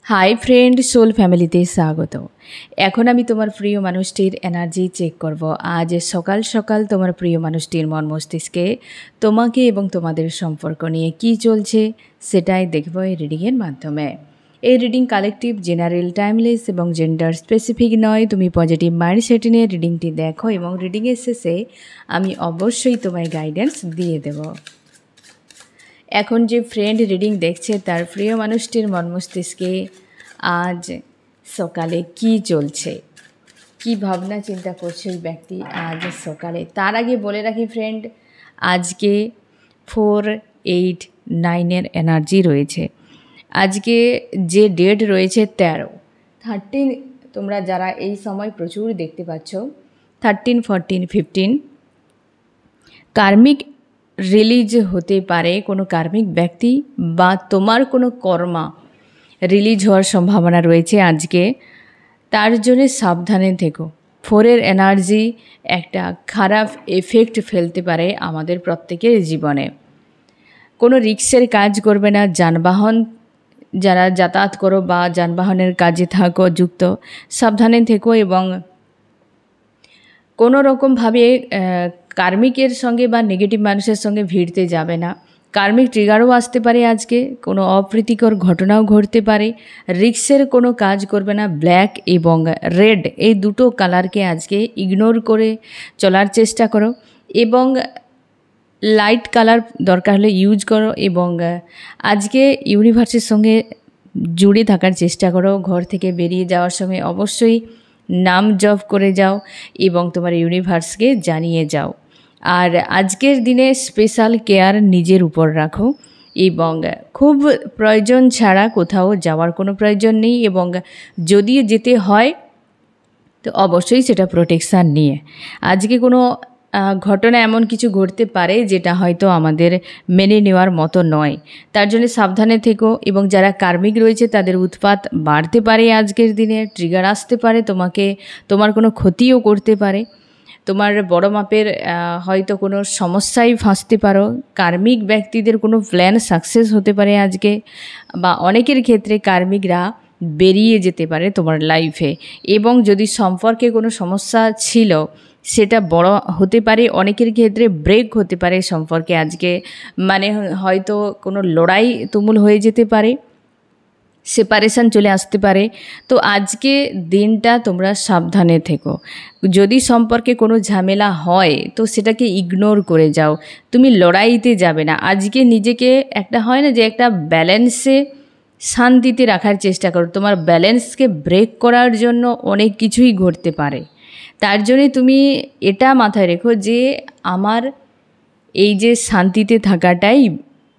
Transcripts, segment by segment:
Hi friend, soul ফ্যামিলিতে স্বাগত। এখন আমি তোমার প্রিয় মানুষটির এনার্জি চেক করব। আজ সকাল সকাল তোমার প্রিয় মানুষটির মন মস্তিষ্কে তোমাকে এবং তোমাদের সম্পর্ক নিয়ে কি চলছে সেটাই দেখব এই রিডিংয়ের মাধ্যমে। এই রিডিং কালেকটিভ, জেনারেল, টাইমলেস এবং জেন্ডার স্পেসিফিক নয়। তুমি পজিটিভ মাইন্ডসেট নিয়ে রিডিংটি দেখো এবং রিডিংয়ের শেষে আমি অবশ্যই তোমায় গাইডেন্স দিয়ে দেব। এখন যে ফ্রেন্ড রিডিং দেখছে তার প্রিয় মানুষটির মন মস্তিষ্কে আজ সকালে কি চলছে, কি ভাবনা চিন্তা করছে ওই ব্যক্তি আজ সকালে। তার আগে বলে রাখি ফ্রেন্ড, আজকে 4-8-9 এনার্জি রয়েছে। আজকে যে ডেট রয়েছে 13 তোমরা যারা এই সময় প্রচুর দেখতে পাচ্ছ 13, 14, 15 কার্মিক রিলিজ হতে পারে। কোনো কার্মিক ব্যক্তি বা তোমার কোনো কর্মা রিলিজ হওয়ার সম্ভাবনা রয়েছে আজকে। তার জন্য সাবধানে থেকো। 4 এনার্জি একটা খারাপ এফেক্ট ফেলতে পারে আমাদের প্রত্যেকের জীবনে। কোনো রিক্সের কাজ করবে না। যানবাহন যারা যাতায়াত করো বা যানবাহনের কাজে থাকো যুক্ত, সাবধানে থেকো এবং কোনো রকমভাবে কার্মিকের সঙ্গে বা নেগেটিভ মানুষের সঙ্গে ভিড়তে যাবে না। কার্মিক ট্রিগারও আসতে পারে আজকে, কোনো অপ্রীতিকর ঘটনাও ঘটতে পারে। রিক্সের কোনো কাজ করবে না। ব্ল্যাক এবং রেড এই দুটো কালারকে আজকে ইগনোর করে চলার চেষ্টা করো এবং লাইট কালার দরকার হলে ইউজ করো এবং আজকে ইউনিভার্সের সঙ্গে জুড়ে থাকার চেষ্টা করো। ঘর থেকে বেরিয়ে যাওয়ার সময় অবশ্যই নাম জপ করে যাও এবং তোমার ইউনিভার্সকে জানিয়ে যাও। আর আজকের দিনে স্পেশাল কেয়ার নিজের উপর রাখো এবং খুব প্রয়োজন ছাড়া কোথাও যাওয়ার কোনো প্রয়োজন নেই এবং যদিও যেতে হয় তো অবশ্যই সেটা প্রোটেকশান নিয়ে। আজকে কোনো ঘটনা এমন কিছু ঘটতে পারে যেটা হয়তো আমাদের মেনে নেওয়ার মতো নয়, তার জন্য সাবধানে থেকো। এবং যারা কার্মিক রয়েছে তাদের উৎপাত বাড়তে পারে আজকের দিনে। ট্রিগার আসতে পারে তোমাকে, তোমার কোনো ক্ষতিও করতে পারে। তোমার বড় মাপের হয়তো কোনো সমস্যায় ফাঁসতে পারো। কার্মিক ব্যক্তিদের কোনো প্ল্যান সাকসেস হতে পারে আজকে, বা অনেকের ক্ষেত্রে কার্মিকরা বেরিয়ে যেতে পারে তোমার লাইফে। এবং যদি সম্পর্কে কোনো সমস্যা ছিল সেটা বড় হতে পারে, অনেকের ক্ষেত্রে ব্রেক হতে পারে সম্পর্কে আজকে। মানে হয়তো কোনো লড়াই তুমুল হয়ে যেতে পারে, সেপারেশন চলে আসতে পারে। তো আজকে দিনটা তোমরা সাবধানে থেকো। যদি সম্পর্কে কোনো ঝামেলা হয় তো সেটাকে ইগনোর করে যাও, তুমি লড়াইতে যাবে না। আজকে নিজেকে একটা হয় না যে একটা ব্যালেন্সে শান্তিতে রাখার চেষ্টা করো। তোমার ব্যালেন্সকে ব্রেক করার জন্য অনেক কিছুই ঘটতে পারে। তার জন্যে তুমি এটা মাথায় রেখো যে আমার এই যে শান্তিতে থাকাটাই,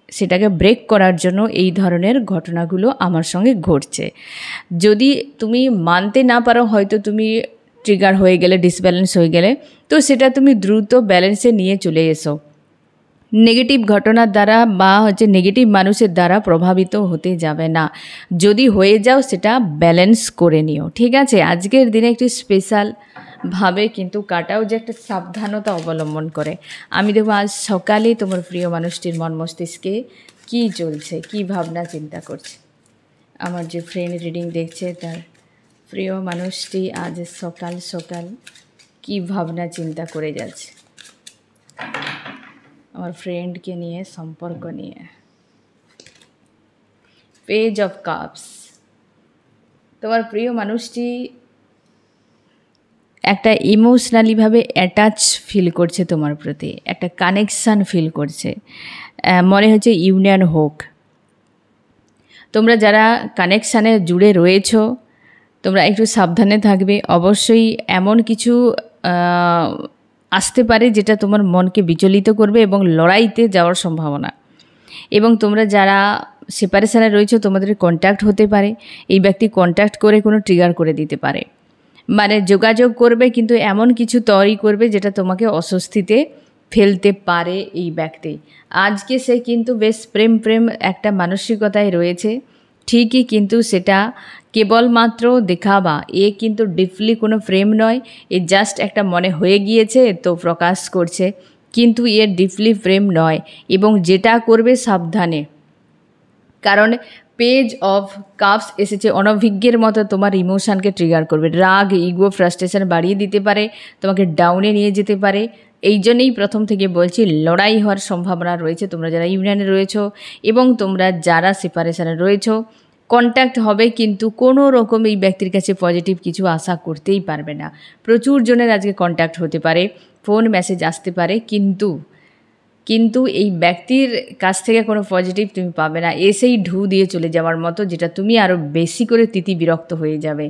সেটাকে ব্রেক করার জন্য এই ধরনের ঘটনাগুলো আমার সঙ্গে ঘটছে। যদি তুমি মানতে না পারো, হয়তো তুমি ট্রিগার হয়ে গেলে, ডিসব্যালেন্স হয়ে গেলে, তো সেটা তুমি দ্রুত ব্যালেন্সে নিয়ে চলে এসো। নেগেটিভ ঘটনার দ্বারা বা নেগেটিভ মানুষের দ্বারা প্রভাবিত হতে যাবে না। যদি হয়ে যাও সেটা ব্যালেন্স করে নিও, ঠিক আছে? আজকের দিনে একটি স্পেশাল ভাবে কিন্তু কাটাও, যে একটা সাবধানতা অবলম্বন করে। আমি দেখবো আজ সকালে তোমার প্রিয় মানুষটির মন মস্তিষ্কে কী চলছে, কী ভাবনা চিন্তা করছে। আমার যে ফ্রেন্ড রিডিং দেখছে তার প্রিয় মানুষটি আজ সকাল সকাল কী ভাবনা চিন্তা করে যাচ্ছে আমার ফ্রেন্ডকে নিয়ে, সম্পর্ক নিয়ে। Page of cups. তোমার প্রিয় মানুষটি একটা ইমোশনালিভাবে অ্যাটাচ ফিল করছে তোমার প্রতি, একটা কানেকশান ফিল করছে। মনে হচ্ছে ইউনিয়ন হোক। তোমরা যারা কানেকশানে জুড়ে রয়েছো তোমরা একটু সাবধানে থাকবে। অবশ্যই এমন কিছু আসতে পারে যেটা তোমার মনকে বিচলিত করবে এবং লড়াইতে যাওয়ার সম্ভাবনা। এবং তোমরা যারা সেপারেশানে রয়েছো তোমাদের কন্ট্যাক্ট হতে পারে। এই ব্যক্তি কন্ট্যাক্ট করে কোনো ট্রিগার করে দিতে পারে, মানে যোগাযোগ করবে কিন্তু এমন কিছু তৈরি করবে যেটা তোমাকে অস্বস্তিতে ফেলতে পারে এই ব্যক্তি। আজকে সে কিন্তু বেশ প্রেম একটা মানসিকতায় রয়েছে ঠিকই, কিন্তু সেটা কেবলমাত্র দেখাবা। এ কিন্তু ডিপলি কোনো প্রেম নয়, এ জাস্ট একটা মনে হয়ে গিয়েছে তো প্রকাশ করছে, কিন্তু এর ডিপলি প্রেম নয়। এবং যেটা করবে সাবধানে, কারণ পেজ অফ কাপস এসেছে, অনভিজ্ঞের মতো তোমার ইমোশানকে ট্রিগার করবে। রাগ, ইগো, ফ্রাস্ট্রেশন বাড়িয়ে দিতে পারে, তোমাকে ডাউনে নিয়ে যেতে পারে। এই জন্যই প্রথম থেকে বলছি লড়াই হওয়ার সম্ভাবনা রয়েছে। তোমরা যারা ইউনিয়নে রয়েছো এবং তোমরা যারা সেপারেশনে রয়েছো, কন্ট্যাক্ট হবে, কিন্তু কোনো রকম এই ব্যক্তির কাছে পজিটিভ কিছু আশা করতেই পারবে না। প্রচুর জনের আজকে কন্ট্যাক্ট হতে পারে, ফোন মেসেজ আসতে পারে, কিন্তু এই ব্যক্তির কাছ থেকে কোনো পজিটিভ তুমি পাবে না। এসেই ঢু দিয়ে চলে যাওয়ার মতো, যেটা তুমি আরও বেশি করে বিরক্ত হয়ে যাবে।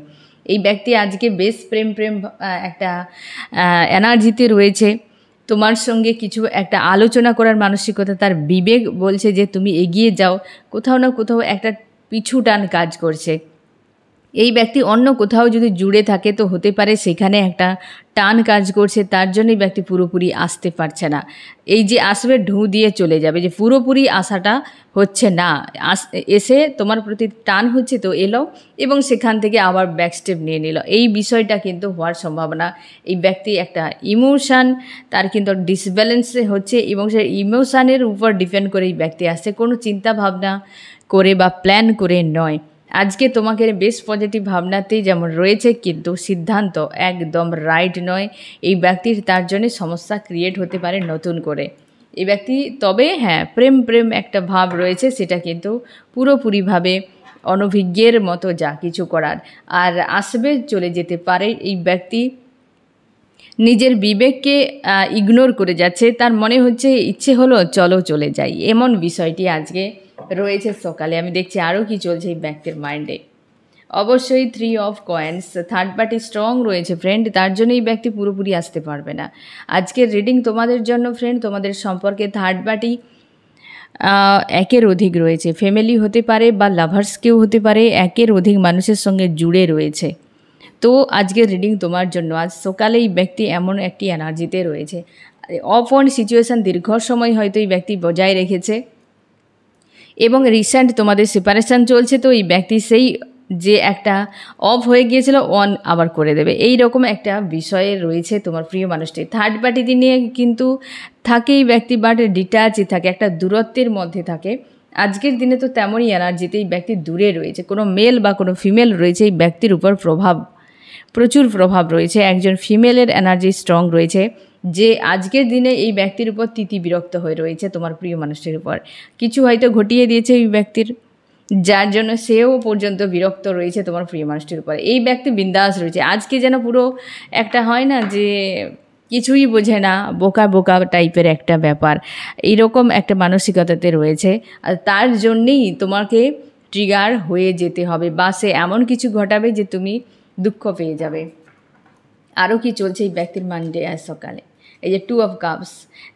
এই ব্যক্তি আজকে বেশ প্রেম একটা এনার্জিতে রয়েছে। তোমার সঙ্গে কিছু একটা আলোচনা করার মানসিকতা, তার বিবেক বলছে যে তুমি এগিয়ে যাও। কোথাও না কোথাও একটা পিছু টান কাজ করছে। এই ব্যক্তি অন্য কোথাও যদি জুড়ে থাকে তো হতে পারে সেখানে একটা টান কাজ করছে, তার জন্যই ব্যক্তি পুরোপুরি আসতে পারছে না। এই যে আসবে ঢু দিয়ে চলে যাবে, যে পুরোপুরি আসাটা হচ্ছে না, এসে তোমার প্রতি টান হচ্ছে তো এলো এবং সেখান থেকে আবার ব্যাকস্টেপ নিয়ে নিল। এই বিষয়টা কিন্তু হওয়ার সম্ভাবনা। এই ব্যক্তি একটা ইমোশান, তার কিন্তু ডিসব্যালেন্সে হচ্ছে এবং সেই ইমোশানের উপর ডিপেন্ড করে এই ব্যক্তি আসছে, কোনো চিন্তা ভাবনা করে বা প্ল্যান করে নয়। আজকে তোমাকে বেশ পজিটিভ ভাবনাতেই যেমন রয়েছে, কিন্তু সিদ্ধান্ত একদম রাইট নয়। এই ব্যক্তির তার জন্য সমস্যা ক্রিয়েট হতে পারে নতুন করে এই ব্যক্তি। তবে হ্যাঁ, প্রেম একটা ভাব রয়েছে, সেটা কিন্তু পুরোপুরিভাবে অনভিজ্ঞের মতো যা কিছু করার, আর আসবে চলে যেতে পারে। এই ব্যক্তি নিজের বিবেককে ইগনোর করে যাচ্ছে, তার মনে হচ্ছে ইচ্ছে হলো চলো চলে যাই, এমন বিষয়টি আজকে রয়েছে সকালে। আমি দেখছি আরও কি চলছে এই ব্যক্তির মাইন্ডে। অবশ্যই 3 of coins, third party strong রয়েছে ফ্রেন্ড, তার জন্য এই ব্যক্তি পুরোপুরি আসতে পারবে না। আজকের রিডিং তোমাদের জন্য ফ্রেন্ড, তোমাদের সম্পর্কে থার্ড পার্টি একের অধিক রয়েছে। ফ্যামিলি হতে পারে বা লাভার্স কেউ হতে পারে, একের অধিক মানুষের সঙ্গে জুড়ে রয়েছে। তো আজকের রিডিং তোমার জন্য। আজ সকালে এই ব্যক্তি এমন একটি এনার্জিতে রয়েছে, অফ অন সিচুয়েশান দীর্ঘ সময় হয়তো এই ব্যক্তি বজায় রেখেছে এবং রিসেন্ট তোমাদের সেপারেশান চলছে, তো এই ব্যক্তি সেই যে একটা অফ হয়ে গিয়েছিল অন আবার করে দেবে, এই রকম একটা বিষয়ে রয়েছে তোমার প্রিয় মানুষটি। থার্ড পার্টি নিয়ে কিন্তু থাকে এই ব্যক্তি, বাট ডিটাচই থাকে, একটা দূরত্বের মধ্যে থাকে। আজকের দিনে তো তেমনই এনার্জিতে এই ব্যক্তি দূরে রয়েছে। কোনো মেল বা কোনো ফিমেল রয়েছে এই ব্যক্তির উপর প্রচুর প্রভাব রয়েছে। একজন ফিমেলের এনার্জি স্ট্রং রয়েছে, যে আজকের দিনে এই ব্যক্তির উপর বিরক্ত হয়ে রয়েছে তোমার প্রিয় মানুষটির উপর। কিছু হয়তো ঘটিয়ে দিয়েছে এই ব্যক্তির, যার জন্য সেও পর্যন্ত বিরক্ত রয়েছে তোমার প্রিয় মানুষটির উপর। এই ব্যক্তি বিন্দাস রয়েছে আজকে, যেন পুরো একটা হয় না যে কিছুই বোঝে না, বোকা টাইপের একটা ব্যাপার, এইরকম একটা মানসিকতাতে রয়েছে। আর তার জন্যেই তোমাকে ট্রিগার হয়ে যেতে হবে, বা সে এমন কিছু ঘটাবে যে তুমি দুঃখ পেয়ে যাবে। আরও কি চলছে এই ব্যক্তির মাইন্ডে আজ সকালে? এই যে 2 অফ কাপস,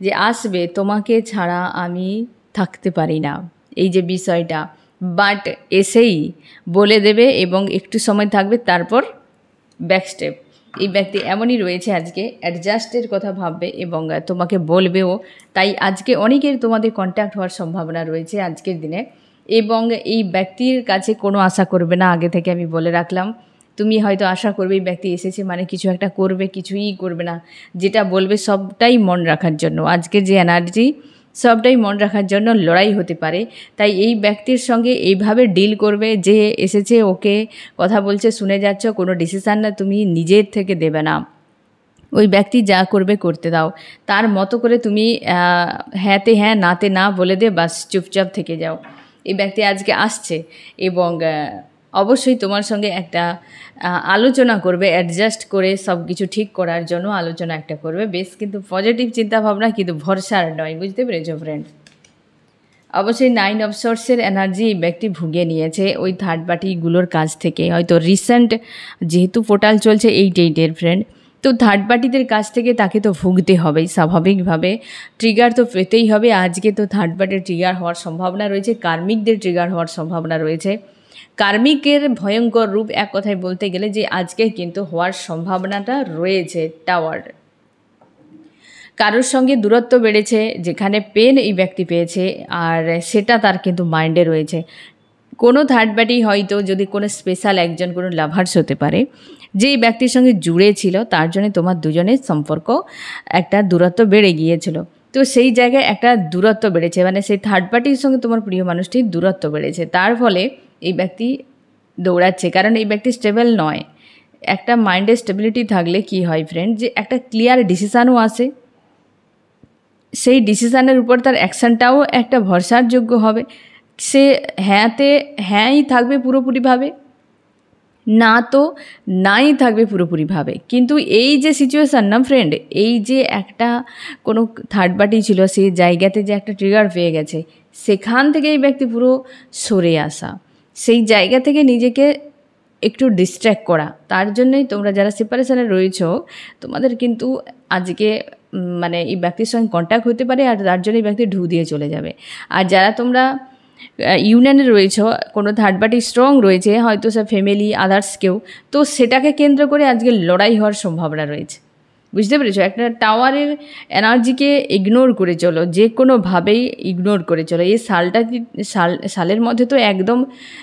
যে আসবে তোমাকে ছাড়া আমি থাকতে পারি না, এই যে বিষয়টা, বাট এসেই বলে দেবে এবং একটু সময় থাকবে, তারপর ব্যাকস্টেপ। এই ব্যক্তি এমনই রয়েছে, আজকে অ্যাডজাস্টের কথা ভাববে এবং তোমাকে বলবেও। তাই আজকে অনেকের তোমাদের কন্ট্যাক্ট হওয়ার সম্ভাবনা রয়েছে আজকের দিনে, এবং এই ব্যক্তির কাছে কোনো আশা করবে না, আগে থেকে আমি বলে রাখলাম। তুমি হয়তো আশা করবে এই ব্যক্তি এসেছে মানে কিছু একটা করবে, কিছুই করবে না। যেটা বলবে সবটাই মন রাখার জন্য, আজকের যে এনার্জি সবটাই মন রাখার জন্য লড়াই হতে পারে। তাই এই ব্যক্তির সঙ্গে এইভাবে ডিল করবে, যে এসেছে ওকে কথা বলছে শুনে যাচ্ছ, কোনো ডিসিশান না তুমি নিজের থেকে দেবে না। ওই ব্যক্তি যা করবে করতে দাও, তার মতো করে তুমি হ্যাঁতে হ্যাঁ নাতে না বলে দে, বাস চুপচাপ থেকে যাও। এই ব্যক্তি আজকে আসছে এবং অবশ্যই তোমার সঙ্গে একটা আলোচনা করবে, অ্যাডজাস্ট করে সব কিছু ঠিক করার জন্য আলোচনা একটা করবে। বেশ কিন্তু পজিটিভ চিন্তাভাবনা, কিন্তু ভরসার নয়, বুঝতে পেরেছো ফ্রেন্ড? অবশ্যই 9 অফ সোর্সের এনার্জি এই ব্যক্তি ভুগে নিয়েছে ওই থার্ড পার্টিগুলোর কাছ থেকে। হয়তো রিসেন্ট যেহেতু পোর্টাল চলছে 8/8 ফ্রেন্ড, তো থার্ড পার্টিদের কাছ থেকে তাকে তো ভুগতে হবেই স্বাভাবিকভাবে, ট্রিগার তো পেতেই হবে। আজকে তো থার্ড পার্টির ট্রিগার হওয়ার সম্ভাবনা রয়েছে, কার্মিকদের ট্রিগার হওয়ার সম্ভাবনা রয়েছে। কার্মিকের ভয়ঙ্কর রূপ এক কথায় বলতে গেলে যে আজকে কিন্তু হওয়ার সম্ভাবনাটা রয়েছে। টাওয়ার, কারোর সঙ্গে দূরত্ব বেড়েছে, যেখানে পেন এই ব্যক্তি পেয়েছে, আর সেটা তার কিন্তু মাইন্ডে রয়েছে। কোনো থার্ড পার্টি হয়তো, যদি কোনো স্পেশাল একজন কোনো লাভার্স হতে পারে, যেই ব্যক্তির সঙ্গে জুড়ে ছিল, তার জন্য তোমার দুজনের সম্পর্ক একটা দূরত্ব বেড়ে গিয়েছিল। তো সেই জায়গায় একটা দূরত্ব বেড়েছে, মানে সেই থার্ড পার্টির সঙ্গে তোমার প্রিয় মানুষটির দূরত্ব বেড়েছে। তার ফলে এই ব্যক্তি দৌড়াচ্ছে, কারণ এই ব্যক্তি স্টেবল নয়। একটা মাইন্ডে স্টেবিলিটি থাকলে কি হয় ফ্রেন্ড, যে একটা ক্লিয়ার ডিসিশানও আসে, সেই ডিসিশানের উপর তার অ্যাকশানটাও একটা ভরসার যোগ্য হবে। সে হ্যাঁতে হ্যাঁই থাকবে পুরোপুরিভাবে, না তো নাই থাকবে পুরোপুরিভাবে। কিন্তু এই যে সিচুয়েশান না ফ্রেন্ড, এই যে একটা কোনো থার্ড পার্টি ছিল, সেই জায়গাতে যে একটা ট্রিগার পেয়ে গেছে, সেখান থেকে এই ব্যক্তি পুরো সরে আসা, সেই জায়গা থেকে নিজেকে একটু ডিস্ট্র্যাক্ট করা। তার জন্যই তোমরা যারা সেপারেশনে রয়েছো, তোমাদের কিন্তু আজকে মানে এই ব্যক্তির সঙ্গে কন্ট্যাক্ট হতে পারে, আর তার জন্য এই ব্যক্তি ঢু দিয়ে চলে যাবে। আর যারা তোমরা ইউনিয়নে রয়েছে, কোনো থার্ড পার্টি স্ট্রং রয়েছে, হয়তো সে ফ্যামিলি আদার্স কেউ, তো সেটাকে কেন্দ্র করে আজকে লড়াই হওয়ার সম্ভাবনা রয়েছে। বুঝতে পেরেছো? একটা টাওয়ারের এনার্জিকে ইগনোর করে চলো, যে কোনোভাবেই ইগনোর করে চলো। এই সালের মধ্যে তো একদম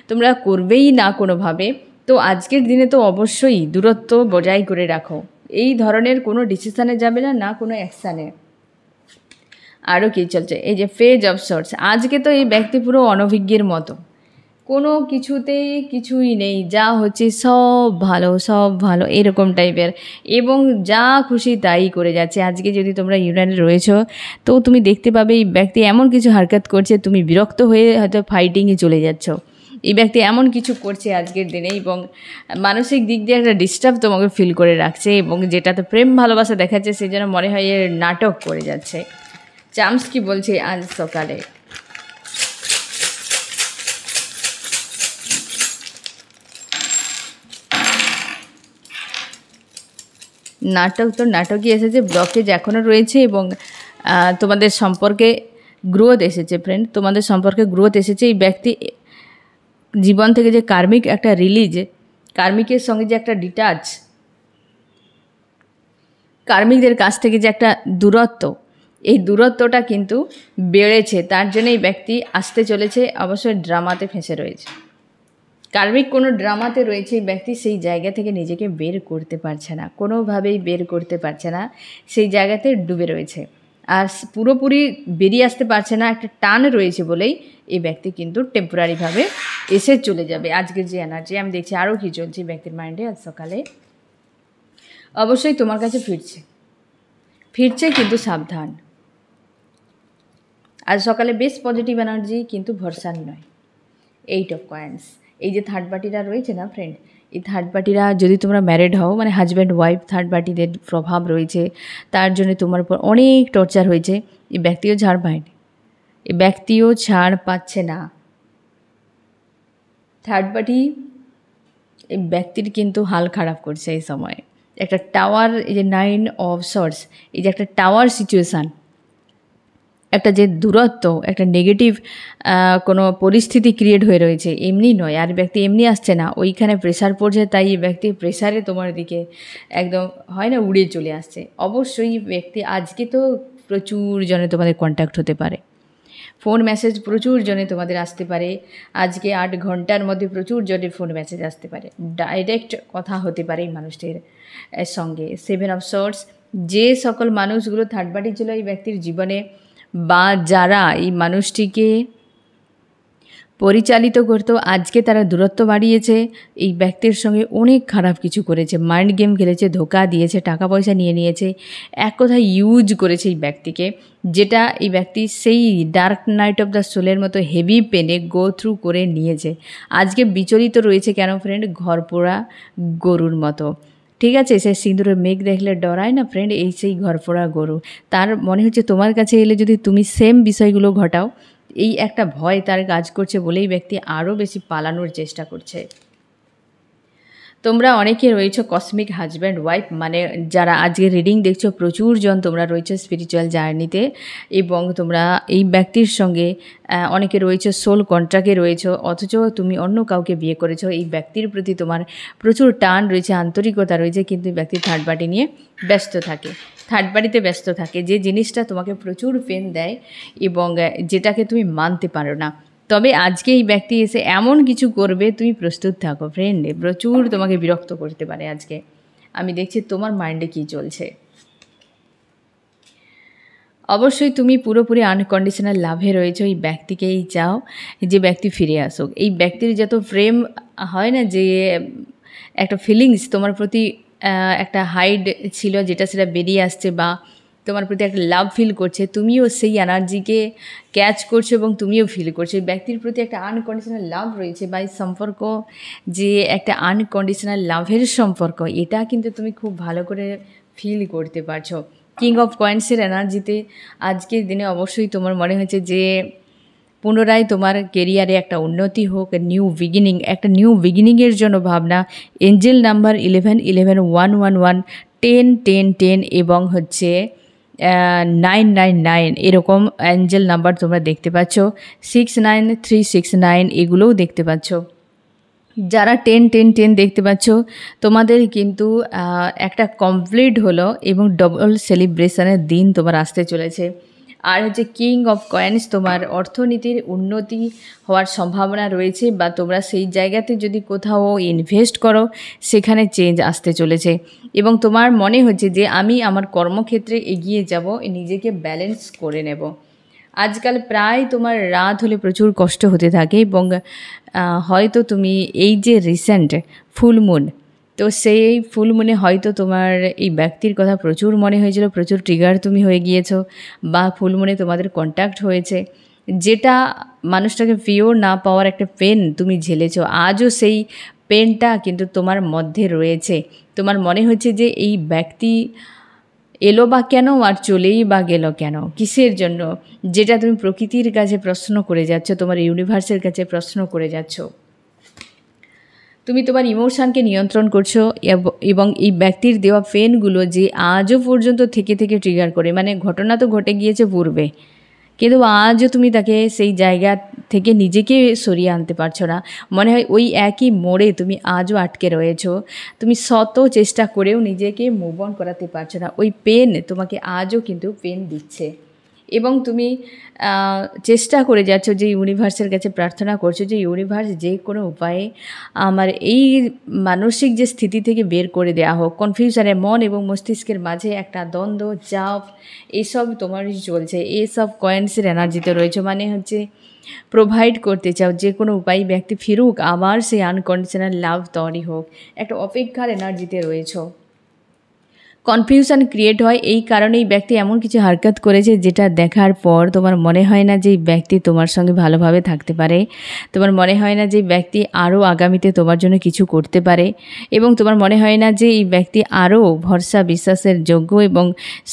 তোমরা করবেই না কোনোভাবে। তো আজকের দিনে তো অবশ্যই দূরত্ব বজায় করে রাখো, এই ধরনের কোনো ডিসিশানে যাবে না, না কোনো অ্যাকশানে। আরও কী চলছে, এই যে পেজ অফ শর্টস, আজকে তো এই ব্যক্তি পুরো অনভিজ্ঞের মতো, কোনো কিছুতেই কিছুই নেই, যা হচ্ছে সব ভালো এরকম টাইপের, এবং যা খুশি তাই করে যাচ্ছে। আজকে যদি তোমরা ইউনিয়নে রয়েছো, তো তুমি দেখতে পাবে এই ব্যক্তি এমন কিছু হারকাত করছে, তুমি বিরক্ত হয়ে হয়তো ফাইটিংয়ে চলে যাচ্ছ। এই ব্যক্তি এমন কিছু করছে আজকের দিনে, এবং মানসিক দিক দিয়ে একটা ডিস্টার্ব তোমাকে ফিল করে রাখছে, এবং যেটাতে প্রেম ভালোবাসা দেখাচ্ছে, সেই জন্য মনে হয় এর নাটক করে যাচ্ছে। চামস কি বলছে আজ সকালে? নাটক তো নাটকই এসেছে, ব্লকেজ এখনও রয়েছে, এবং তোমাদের সম্পর্কে গ্রোথ এসেছে ফ্রেন্ড, তোমাদের সম্পর্কে গ্রোথ এসেছে। এই ব্যক্তি জীবন থেকে যে কার্মিক একটা রিলিজ, কার্মিকের সঙ্গে যে একটা ডিটাচ, কার্মিকদের কাছ থেকে যে একটা দূরত্ব, এই দূরত্বটা কিন্তু বেড়েছে। তার জন্য এই ব্যক্তি আসতে চলেছে অবশ্যই ড্রামাতে ফেঁসে রয়েছে, কার্মিক কোনো ড্রামাতে রয়েছে। এই ব্যক্তি সেই জায়গা থেকে নিজেকে বের করতে পারছে না, কোনোভাবেই বের করতে পারছে না, সেই জায়গাতে ডুবে রয়েছে, আর পুরোপুরি বেরিয়ে আসতে পারছে না। একটা টান রয়েছে বলেই এই ব্যক্তি কিন্তু টেম্পোরারিভাবে এসে চলে যাবে। আজকের যে এনার্জি আমি দেখছি, আরও কী চলছে ব্যক্তির মাইন্ডে আজ সকালে, অবশ্যই তোমার কাছে ফিরছে, কিন্তু সাবধান। আজ সকালে বেশ পজিটিভ এনার্জি, কিন্তু ভরসার নয়। 8 অফ কয়েন্স, এই যে থার্ড পার্টিরা রয়েছে না ফ্রেন্ড, এই থার্ড পার্টিরা যদি তোমরা ম্যারিড হও, মানে হাজব্যান্ড ওয়াইফ, থার্ড পার্টিদের প্রভাব রয়েছে, তার জন্য তোমার উপর অনেক টর্চার হয়েছে। এই ব্যক্তিও ছাড় পায়নি, এই ব্যক্তিও ছাড় পাচ্ছে না। থার্ড পার্টি এই ব্যক্তির কিন্তু হাল খারাপ করছে এই সময়। একটা টাওয়ার, এই যে 9 অফ শর্টস, এই যে একটা টাওয়ার সিচুয়েশান, একটা যে দূরত্ব, একটা নেগেটিভ কোনো পরিস্থিতি ক্রিয়েট হয়ে রয়েছে, এমনি নয়। আর ব্যক্তি এমনি আসছে না, ওইখানে প্রেশার পড়ছে, তাই এই ব্যক্তি প্রেশারে তোমার দিকে একদম হয় না উড়ে চলে আসছে। অবশ্যই ব্যক্তি আজকে তো প্রচুর জনে তোমাদের কন্ট্যাক্ট হতে পারে, ফোন মেসেজ প্রচুর জনে তোমাদের আসতে পারে। আজকে 8 ঘন্টার মধ্যে প্রচুর জনের ফোন মেসেজ আসতে পারে, ডাইরেক্ট কথা হতে পারে এই মানুষটির সঙ্গে। 7 অফ শর্টস, যে সকল মানুষগুলো থার্ড পার্টি ছিল এই ব্যক্তির জীবনে, বা যারা এই মানুষটিকে পরিচালিত করতো, আজকে তারা দূরত্ব বাড়িয়েছে, এই ব্যক্তির সঙ্গে অনেক খারাপ কিছু করেছে, মাইন্ড গেম খেলেছে, ধোকা দিয়েছে, টাকা পয়সা নিয়েছে, এক কথায় ইউজ করেছে এই ব্যক্তিকে, যেটা এই ব্যক্তি সেই ডার্ক নাইট অফ দ্য সোলের মতো হেভি পেনে গো থ্রু করে নিয়েছে। আজকে বিচলিত রয়েছে কেন ফ্রেন্ড? ঘরপোড়া গরুর মতো, ঠিক আছে? সে সিঁদুরের মেঘ দেখলে ডরায় না ফ্রেন্ড, এই সেই ঘরপোড়া গরু। তার মনে হচ্ছে তোমার কাছে এলে যদি তুমি সেম বিষয়গুলো ঘটাও, এই একটা ভয় তার কাজ করছে বলেই ব্যক্তি আরও বেশি পালানোর চেষ্টা করছে। তোমরা অনেকে রয়েছো কসমিক হাজব্যান্ড ওয়াইফ, মানে যারা আজকে রিডিং দেখছো, প্রচুর জন তোমরা রয়েছো স্পিরিচুয়াল জার্নিতে, এবং তোমরা এই ব্যক্তির সঙ্গে অনেকে রয়েছে সোল কন্ট্রাক্টে রয়েছো, অথচ তুমি অন্য কাউকে বিয়ে করেছো। এই ব্যক্তির প্রতি তোমার প্রচুর টান রয়েছে, আন্তরিকতা রয়েছে, কিন্তু ব্যক্তি থার্ড পার্টি নিয়ে ব্যস্ত থাকে, থার্ড পার্টিতে ব্যস্ত থাকে, যে জিনিসটা তোমাকে প্রচুর পেন দেয় এবং যেটাকে তুমি মানতে পারো না। তবে আজকে এই ব্যক্তি এসে এমন কিছু করবে, তুমি প্রস্তুত থাকো ফ্রেন্ড, প্রচুর তোমাকে বিরক্ত করতে পারে আজকে। আমি দেখছি তোমার মাইন্ডে কী চলছে। অবশ্যই তুমি পুরোপুরি আনকন্ডিশনাল লাভে রয়েছো, এই ব্যক্তিকেই চাও যে ব্যক্তি ফিরে আসুক। এই ব্যক্তির যত প্রেম হয় না, যে একটা ফিলিংস তোমার প্রতি একটা হাইড ছিল, যেটা সেটা বেরিয়ে আসছে, বা তোমার প্রতি একটা লাভ ফিল করছে, তুমিও সেই এনার্জিকে ক্যাচ করছো এবং তুমিও ফিল করছো। এই ব্যক্তির প্রতি একটা আনকন্ডিশনাল লাভ রয়েছে, বা এই সম্পর্ক যে একটা আনকন্ডিশনাল লাভের সম্পর্ক, এটা কিন্তু তুমি খুব ভালো করে ফিল করতে পারছো। কিং অফ কয়েন্সের এনার্জিতে আজকের দিনে অবশ্যই তোমার মনে হয়েছে যে পুনরায় তোমার কেরিয়ারে একটা উন্নতি হোক, নিউ বিগিনিং, একটা নিউ বিগিনিংয়ের জন্য ভাবনা। এঞ্জেল নাম্বার 11 11 111 10 10 10 এবং হচ্ছে 999 এরকম অ্যাঞ্জেল নাম্বার তোমরা দেখতে পাচ্ছ। 69369 এগুলোও দেখতে পাচ্ছ। যারা 10 10 10 দেখতে পাচ্ছ, তোমাদের কিন্তু একটা কমপ্লিট হলো এবং ডবল সেলিব্রেশনের দিন তোমার আসতে চলেছে। আর হচ্ছে কিং অফ কয়েন্স, তোমার অর্থনীতির উন্নতি হওয়ার সম্ভাবনা রয়েছে, বা তোমরা সেই জায়গাতে যদি কোথাও ইনভেস্ট করো সেখানে চেঞ্জ আসতে চলেছে। এবং তোমার মনে হচ্ছে যে আমি আমার কর্মক্ষেত্রে এগিয়ে যাব, নিজেকে ব্যালেন্স করে নেব। আজকাল প্রায় তোমার রাত হলে প্রচুর কষ্ট হতে থাকে, এবং হয়তো তুমি এই যে রিসেন্ট ফুলমুন, তো সেই ফুলমুনে হয়তো তোমার এই ব্যক্তির কথা প্রচুর মনে হয়েছিল, প্রচুর ট্রিগার তুমি হয়ে গিয়েছো, বা ফুলমুনে তোমাদের কন্ট্যাক্ট হয়েছে, যেটা মানুষটাকে পিওর না পাওয়ার একটা পেন তুমি ঝেলেছো। আজও সেই পেনটা কিন্তু তোমার মধ্যে রয়েছে। তোমার মনে হচ্ছে যে এই ব্যক্তি এলো বা কেন, আর চলেই বা গেল কেন, কিসের জন্য, যেটা তুমি প্রকৃতির কাছে প্রশ্ন করে যাচ্ছ, তোমার ইউনিভার্সের কাছে প্রশ্ন করে যাচ্ছ। তুমি তোমার ইমোশানকে নিয়ন্ত্রণ করছো, এবং এই ব্যক্তির দেওয়া পেনগুলো যে আজও পর্যন্ত থেকে থেকে ট্রিগার করে, মানে ঘটনা তো ঘটে গিয়েছে পূর্বে, কিন্তু আজও তুমি তাকে সেই জায়গা থেকে নিজেকে সরিয়ে আনতে পারছো না। মনে হয় ওই একই মোড়ে তুমি আজও আটকে রয়েছো, তুমি শত চেষ্টা করেও নিজেকে মুভ অন করাতে পারছো না। ওই পেন তোমাকে আজও কিন্তু পেন দিচ্ছে, এবং তুমি চেষ্টা করে যাচ্ছ যে ইউনিভার্সের কাছে প্রার্থনা করছো যে ইউনিভার্স যে কোনো উপায়ে আমার এই মানসিক যে স্থিতি থেকে বের করে দেওয়া হোক। কনফিউশনে মন এবং মস্তিষ্কের মাঝে একটা দ্বন্দ্ব, চাপ, এসব তোমারই চলছে। এসব কয়েন্সের এনার্জিতে রয়েছে, মানে হচ্ছে প্রোভাইড করতে চাও যে কোনো উপায় ব্যক্তি ফিরুক, আবার সেই আনকন্ডিশনাল লাভ তৈরি হোক, একটা অপেক্ষার এনার্জিতে রয়েছে। কনফিউশন ক্রিয়েট হয় এই কারণেই ব্যক্তি এমন কিছু হারকত করেছে যেটা দেখার পর তোমার মনে হয় না যে এই ব্যক্তি তোমার সঙ্গে ভালোভাবে থাকতে পারে, তোমার মনে হয় না যে ব্যক্তি আরও আগামীতে তোমার জন্য কিছু করতে পারে, এবং তোমার মনে হয় না যে এই ব্যক্তি আরও ভরসা বিশ্বাসের যোগ্য এবং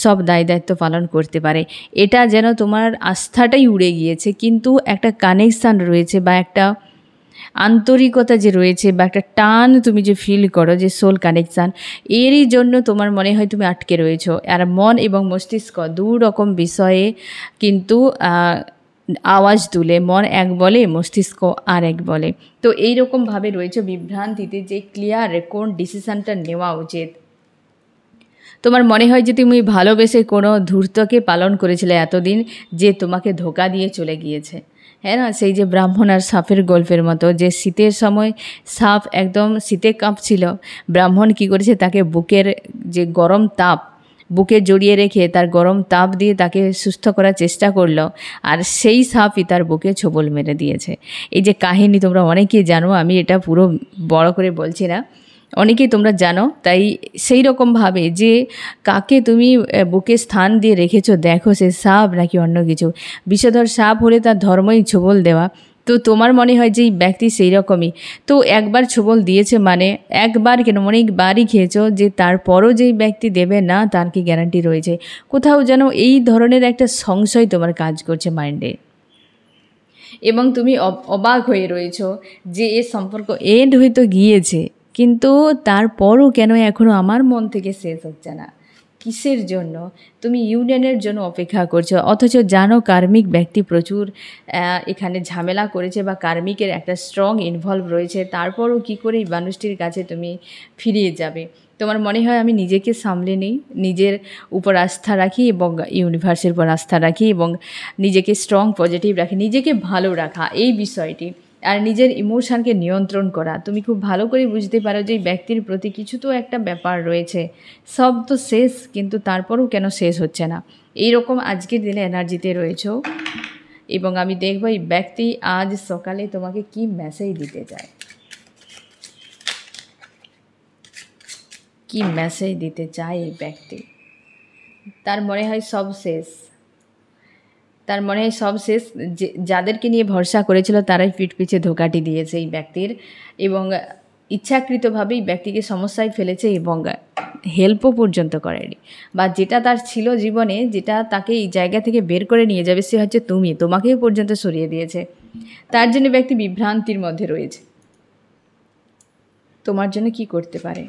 সব দায় দায়িত্ব পালন করতে পারে। এটা যেন তোমার আস্থাটাই উড়ে গিয়েছে, কিন্তু একটা কানেকশান রয়েছে, বা একটা আন্তরিকতা যে রয়েছে, বা একটা টান তুমি যে ফিল করো, যে সোল কানেকশান, এরই জন্য তোমার মনে হয় তুমি আটকে রয়েছো। আর মন এবং মস্তিষ্ক দু রকম বিষয়ে কিন্তু আওয়াজ তুলে, মন এক বলে, মস্তিষ্ক আর এক বলে। তো এইরকমভাবে রয়েছে বিভ্রান্তিতে যে ক্লিয়ার কোন ডিসিশানটা নেওয়া উচিত। তোমার মনে হয় যে তুমি ভালোবেসে কোনো ধূর্তকে পালন করেছিলে এতদিন, যে তোমাকে ধোকা দিয়ে চলে গিয়েছে। হ্যাঁ না, সেই যে ব্রাহ্মণ আর সাপের গল্পের মতো, যে শীতের সময় সাপ একদম শীতে কাঁপছিল, ব্রাহ্মণ কী করেছে, তাকে বুকের যে গরম তাপ, বুকে জড়িয়ে রেখে তার গরম তাপ দিয়ে তাকে সুস্থ করার চেষ্টা করলো, আর সেই সাপই তার বুকে ছোবল মেরে দিয়েছে। এই যে কাহিনী তোমরা অনেকেই জানো, আমি এটা পুরো বড় করে বলছি না, অনেকেই তোমরা জানো। তাই সেই রকমভাবে যে কাকে তুমি বুকে স্থান দিয়ে রেখেছো, দেখো সে সাপ নাকি অন্য কিছু। বিষধর সাপ হলে তার ধর্মই ছোবল দেওয়া, তো তোমার মনে হয় যে এই ব্যক্তি সেই রকমই। তো একবার ছোবল দিয়েছে মানে একবার কেন, অনেকবারই খেয়েছো, যে তারপরও যেই ব্যক্তি দেবে না তার কি গ্যারান্টি রয়েছে? কোথাও যেন এই ধরনের একটা সংশয় তোমার কাজ করছে মাইন্ডে, এবং তুমি অবাক হয়ে রয়েছো যে এ সম্পর্ক এন্ড হয়তো গিয়েছে, কিন্তু তারপরও কেন এখনও আমার মন থেকে শেষ হচ্ছে না, কিসের জন্য? তুমি ইউনিয়নের জন্য অপেক্ষা করছো, অথচ জানো কার্মিক ব্যক্তি প্রচুর এখানে ঝামেলা করেছে, বা কার্মিকের একটা স্ট্রং ইনভলভ রয়েছে, তারপরও কী করে এই মানুষটির কাছে তুমি ফিরিয়ে যাবে? তোমার মনে হয় আমি নিজেকে সামলে নিই, নিজের উপর আস্থা রাখি এবং ইউনিভার্সের উপর আস্থা রাখি, এবং নিজেকে স্ট্রং পজিটিভ রাখি, নিজেকে ভালো রাখা, এই বিষয়টি আর নিজের ইমোশনকে নিয়ন্ত্রণ করা। তুমি খুব ভালো করে বুঝতে পারো যে এই ব্যক্তির প্রতি কিছু তো একটা ব্যাপার রয়েছে, সব তো শেষ কিন্তু তারপরেও কেন শেষ হচ্ছে না, এইরকম আজকের দিনে এনার্জিতে রয়েছো। এবং আমি দেখবো এই ব্যক্তি আজ সকালে তোমাকে কি মেসেজ দিতে চায়, কি মেসেজ দিতে চায় এই ব্যক্তি। তার মনে হয় সব শেষ, তার মনে হয় সব শেষ। যাদেরকে নিয়ে ভরসা করেছিল তারাই পিঠ পিছে ধোকাটি দিয়েছে এই ব্যক্তির, এবং ইচ্ছাকৃতভাবেই ব্যক্তিকে সমস্যায় ফেলেছে এবং হেল্পও পর্যন্ত করেনি। বা যেটা তার ছিল জীবনে, যেটা তাকে এই জায়গা থেকে বের করে নিয়ে যাবে, সে হচ্ছে তুমি, তোমাকেও পর্যন্ত সরিয়ে দিয়েছে। তার জন্য ব্যক্তি বিভ্রান্তির মধ্যে রয়েছে। তোমার জন্য কি করতে পারে,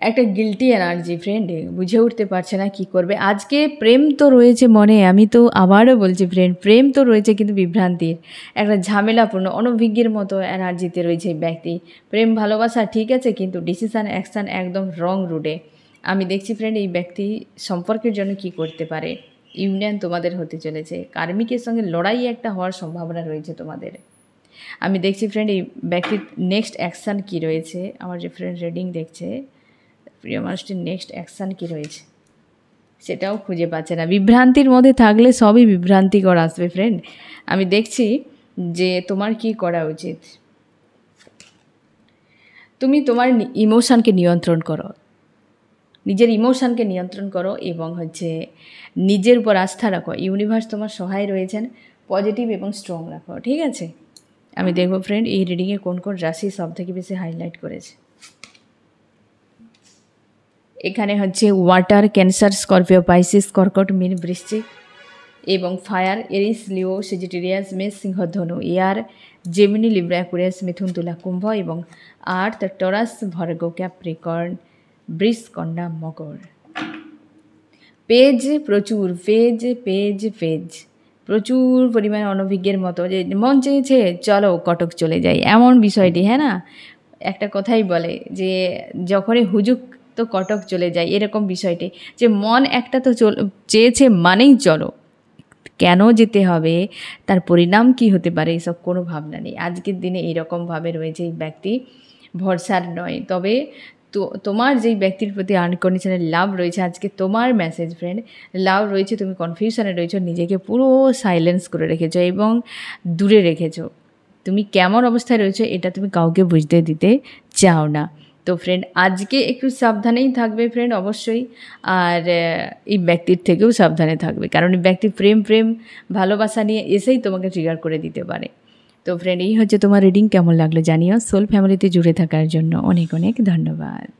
একটা গিল্টি এনার্জি ফ্রেন্ড, বুঝে উঠতে পারছে না কি করবে। আজকে প্রেম তো রয়েছে মনে, আমি তো আবারও বলছি ফ্রেন্ড, প্রেম তো রয়েছে কিন্তু বিভ্রান্তির একটা ঝামেলাপূর্ণ অনভিজ্ঞের মতো এনার্জিতে রয়েছে এই ব্যক্তি। প্রেম ভালোবাসা ঠিক আছে, কিন্তু ডিসিশান অ্যাকশান একদম রং রুটে। আমি দেখছি ফ্রেন্ড এই ব্যক্তি সম্পর্কের জন্য কি করতে পারে। ইউনিয়ন তোমাদের হতে চলেছে, কার্মিকের সঙ্গে লড়াই একটা হওয়ার সম্ভাবনা রয়েছে তোমাদের। আমি দেখছি ফ্রেন্ড এই ব্যক্তির নেক্সট অ্যাকশান কী রয়েছে। আমার যে ফ্রেন্ড রিডিং দেখছে, প্রিয় মানুষটির নেক্সট অ্যাকশান কী রয়েছে সেটাও খুঁজে পাচ্ছে না। বিভ্রান্তির মধ্যে থাকলে সবই বিভ্রান্তিকর আসবে ফ্রেন্ড। আমি দেখছি যে তোমার কি করা উচিত। তুমি তোমার ইমোশনকে নিয়ন্ত্রণ করো, নিজের ইমোশনকে নিয়ন্ত্রণ করো এবং নিজের উপর আস্থা রাখো। ইউনিভার্স তোমার সহায় রয়েছেন, পজিটিভ এবং স্ট্রং রাখো, ঠিক আছে। আমি দেখবো ফ্রেন্ড এই রিডিংয়ে কোন কোন রাশি সব থেকে বেশি হাইলাইট করেছে। এখানে ওয়াটার, ক্যান্সার, স্করপিও, পাইসিস, কর্কট, মীন, বৃশ্চিক এবং ফায়ার, এরিস, লিও, সেজিটেরিয়াস, মেষ, সিংহ, ধনু, এয়ার, জেমিনি, লিব্রা, অ্যাকুয়ারিয়াস, মিথুন, তুলা, কুম্ভ এবং আর্থ, টরাস, ভার্গ, ক্যাপ্রিকর্ন, বৃষ, কন্যা, মকর। পেজ প্রচুর, পেজ পেজ পেজ প্রচুর পরিমাণে অনভিজ্ঞের মতো, যে মন চেয়েছে চলো কটক চলে যাই, এমন বিষয়টি। হ্যাঁ না, একটা কথাই বলে যে যখনই হুজুক তো কটক চলে যায়, এরকম বিষয়টি, যে মন একটা তো চেয়েছে মানেই চলো। কেন যেতে হবে, তার পরিণাম কি হতে পারে, এসব কোনো ভাবনা নেই। আজকের দিনে এইরকমভাবে রয়েছে এই ব্যক্তি, ভরসার নয়। তবে তো তোমার যেই ব্যক্তির প্রতি আনকন্ডিশনাল লাভ রয়েছে, আজকে তোমার মেসেজ ফ্রেন্ড, লাভ রয়েছে। তুমি কনফিউশনে রয়েছো, নিজেকে পুরো সাইলেন্স করে রেখেছো এবং দূরে রেখেছো। তুমি কেমন অবস্থায় রয়েছো এটা তুমি কাউকে বুঝতে দিতে চাও না। তো ফ্রেন্ড আজকে একটু সাবধানেই থাকবে ফ্রেন্ড অবশ্যই, আর এই ব্যক্তির থেকেও সাবধানে থাকবে, কারণ এই ব্যক্তি প্রেম ভালোবাসা নিয়ে এসেই তোমাকে ট্রিগার করে দিতে পারে। তো ফ্রেন্ড এই তোমার রিডিং, কেমন লাগলো জানিও। সোল ফ্যামিলিতে জুড়ে থাকার জন্য অনেক অনেক ধন্যবাদ।